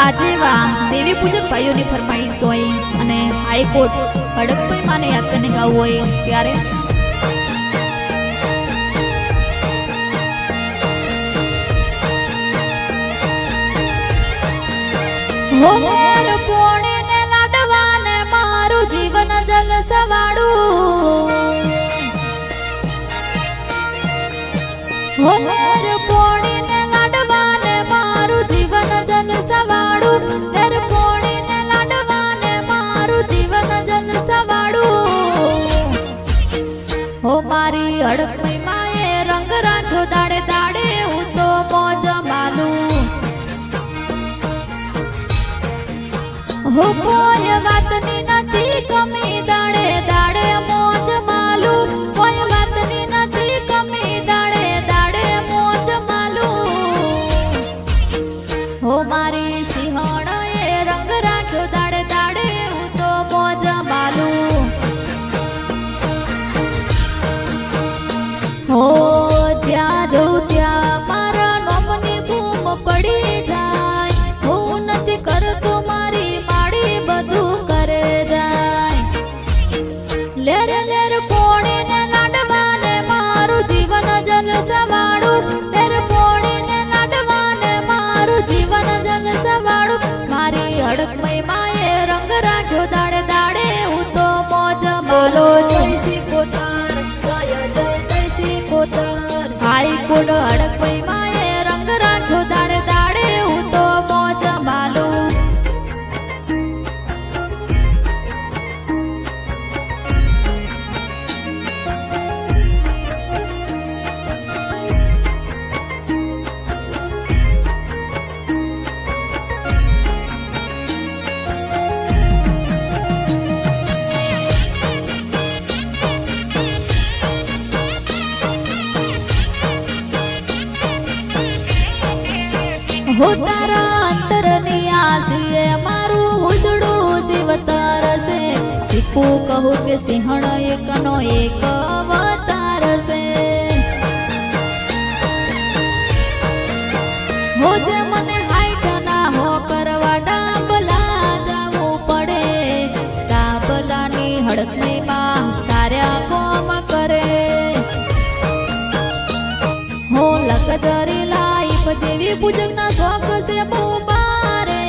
આજે દેવી પૂજક ભાઈઓની ફરમાઈશ હોય અને હાઈકોર્ટ હડકભાઈ માને યાદ કરીને ગાવું હોય ત્યારે હોમેર પોણીને લાડવાને મારું જીવન જલસવાળું હોમેર પોણીને લાડવાને મારું જીવન જલસવાળું હેર પોણીને લાડવાને મારું જીવન જલસવાળું હો મારી હડકમય માએ રંગ રાખ્યો દાડે દાડે હું તો મોજ માલું હો કોઈ વાતની નથી કમી દાડે દાડે મોજ માલું કોઈ વાતની નથી કમી દાડે દાડે મોજ માલું હો મારી સિંહણએ રંગ રાખ્યો દાડે દાડે હું તો મોજ માલું હો જ્યાં જઉં ત્યાં મારા નોમની બૂમ પડી જાય હું નથી કરતો મારી માડી બધું કરે જાય લેર લેર પોણીને લાડવાને મારું જીવન જલસવાળું લેર પોણીને લાડવાને મારું જીવન જલસવાળું મારી હડકમય માએ રંગ રાખ્યો દાડે દાડે હું તો મોજ બોલો જય શ્રી કોતર જય જય જય શ્રી કોતર હાઈકોર્ટ હડકમય માએ રંગ રાખ્યો દાડે દાડે હું તો મોજ માલું હો તારા અંતરની આસીએ મારું ઉજળું જીવતર છે શીખું કહું કે સિંહણ એકનો એક અવતાર છે હો જે મને હાઈટ ના હો કરવા ડાબલા જાવું પડે ડાબલાની હડકની માં તાર્યા કોમ કરે હો લકજરી લાઈફ દેવી પૂજક ના શોખ છે બહુ બારે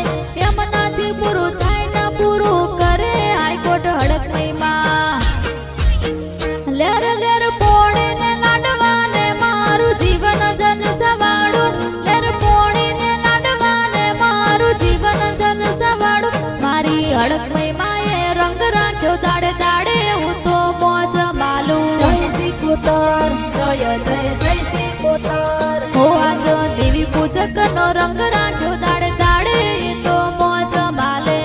એમનાથી પૂરું થાય ના પૂરું કરે હાઈકોર્ટ હડકમય માં લેર લેર પોણીને લાડવાને મારું જીવન જલસવાળું લેર પોણીને લાડવાને મારું જીવન જલસવાળું મારી હડકમય માએ રંગ રાખ્યો દાડે દાડે હું તો મોજ માલું જય શ્રી કોતર જય જય જય શ્રી કોતર હો આજ દેવી પૂજક નો રંગ રાખ્યો દાડે દાડે તો મોજ માલે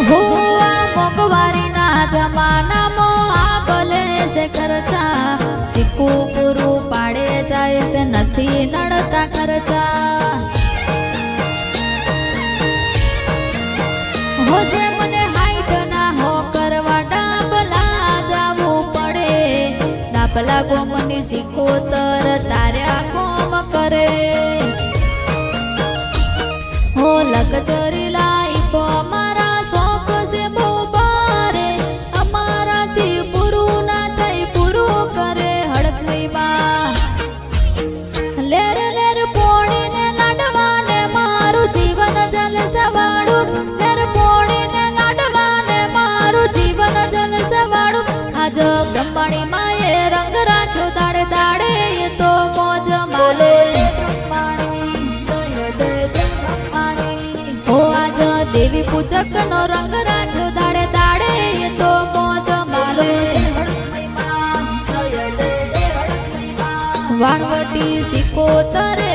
હો આ મોંઘવારીના જમાનામાં આ ભલે છે ખર્ચા સિક્કું પૂરું પાડે જાય છે નથી નડતા ખર્ચા હો જે મને હાઈટ ના હો કરવા ડાબલા જાવું પડે ડાબલા ગોમની સિકોતર તાર્યા કોમ કરે હો લકજરી લાઈફ મારા શોખ છે બહુ બારે અમારાથી પૂરું ના થાય પૂરું કરે હડકમય માં લેર લેર પોણીને લાડવાને મારું જીવન જલસવાળું લેર પોણીને લાડવાને મારું જીવન જલસવાળું આજ બ્રહ્માણી માએ રંગ રાખ્યો દાડે દાડે એ તો મોજ માલે દેવી પૂજક નો રંગ રાખ્યો દાડે દાડે એ તો મોજ માલે વાણવટી સિકોતરે